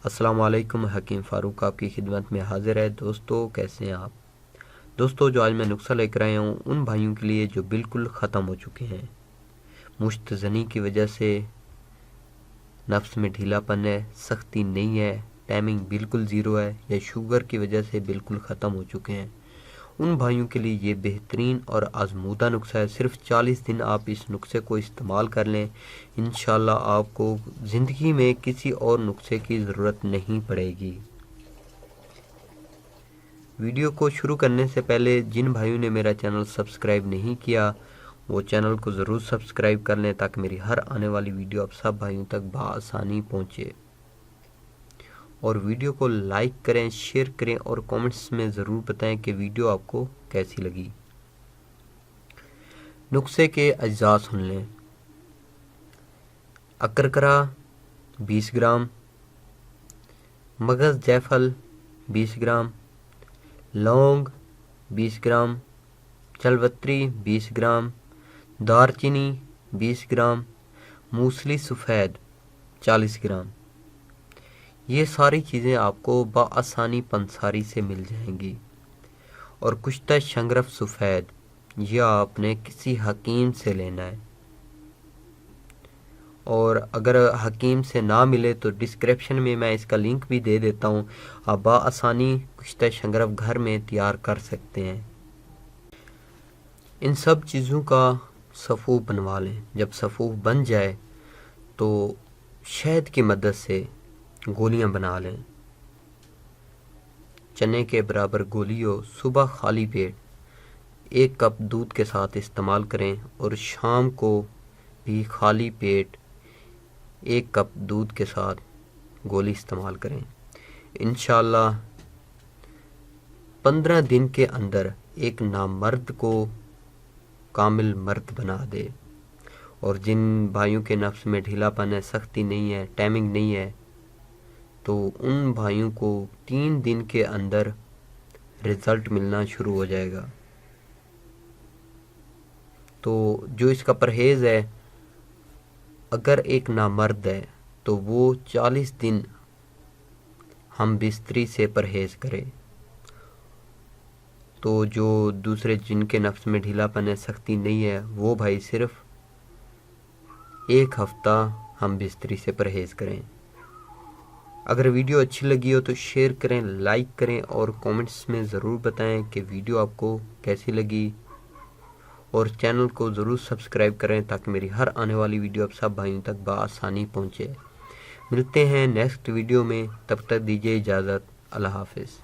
السلام علیکم، حکیم فاروق آپ کی خدمت میں حاضر ہے۔ دوستو کیسے ہیں آپ؟ دوستو جو آج میں نسخہ لے کر آیا ہوں ان بھائیوں کے لیے جو بالکل ختم ہو چکے ہیں، مشت زنی کی وجہ سے نفس میں ڈھیلا پن ہے، سختی نہیں ہے، ٹائمنگ بالکل زیرو ہے، یا شوگر کی وجہ سے بالکل ختم ہو چکے ہیں، ان بھائیوں کے لیے یہ بہترین اور آزمودہ نسخہ ہے۔ صرف 40 دن آپ اس نسخے کو استعمال کر لیں، انشاءاللہ آپ کو زندگی میں کسی اور نسخے کی ضرورت نہیں پڑے گی۔ ویڈیو کو شروع کرنے سے پہلے جن بھائیوں نے میرا چینل سبسکرائب نہیں کیا وہ چینل کو ضرور سبسکرائب کر لیں تاکہ میری ہر آنے والی ویڈیو آپ سب بھائیوں تک بآسانی پہنچے، اور ویڈیو کو لائک کریں، شیئر کریں اور کومنٹس میں ضرور بتائیں کہ ویڈیو آپ کو کیسی لگی۔ نسخے کے اجزاء سن لیں۔ اکرکرا 20 گرام، مغز جیفل 20 گرام، لونگ 20 گرام، چلوتری 20 گرام، دار چینی 20 گرام، موسلی سفید 40 گرام۔ یہ ساری چیزیں آپ کو بآسانی پنساری سے مل جائیں گی، اور کشتہ شنگرف سفید یہ آپ نے کسی حکیم سے لینا ہے، اور اگر حکیم سے نہ ملے تو ڈسکرپشن میں میں اس کا لنک بھی دے دیتا ہوں، آپ بآسانی کشتہ شنگرف گھر میں تیار کر سکتے ہیں۔ ان سب چیزوں کا صفوف بنوا لیں۔ جب صفوف بن جائے تو شہد کی مدد سے گولیاں بنا لیں۔ چنے کے برابر گولی ہو، صبح خالی پیٹ 1 کپ دودھ کے ساتھ استعمال کریں، اور شام کو بھی خالی پیٹ 1 کپ دودھ کے ساتھ گولی استعمال کریں۔ انشاءاللہ 15 دن کے اندر ایک نامرد کو کامل مرد بنا دے۔ اور جن بھائیوں کے نفس میں ڈھیلا پن ہے، سختی نہیں ہے، ٹائمنگ نہیں ہے، تو ان بھائیوں کو 3 دن کے اندر رزلٹ ملنا شروع ہو جائے گا۔ تو جو اس کا پرہیز ہے، اگر ایک نامرد ہے تو وہ 40 دن ہم بستری سے پرہیز کرے، تو جو دوسرے جن کے نفس میں ڈھیلا پن ہے، سختی نہیں ہے، وہ بھائی صرف 1 ہفتہ ہم بستری سے پرہیز کریں۔ اگر ویڈیو اچھی لگی ہو تو شیئر کریں، لائک کریں اور کومنٹس میں ضرور بتائیں کہ ویڈیو آپ کو کیسی لگی، اور چینل کو ضرور سبسکرائب کریں تاکہ میری ہر آنے والی ویڈیو آپ سب بھائیوں تک بآسانی پہنچے۔ ملتے ہیں نیکسٹ ویڈیو میں، تب تک دیجیے اجازت، اللہ حافظ۔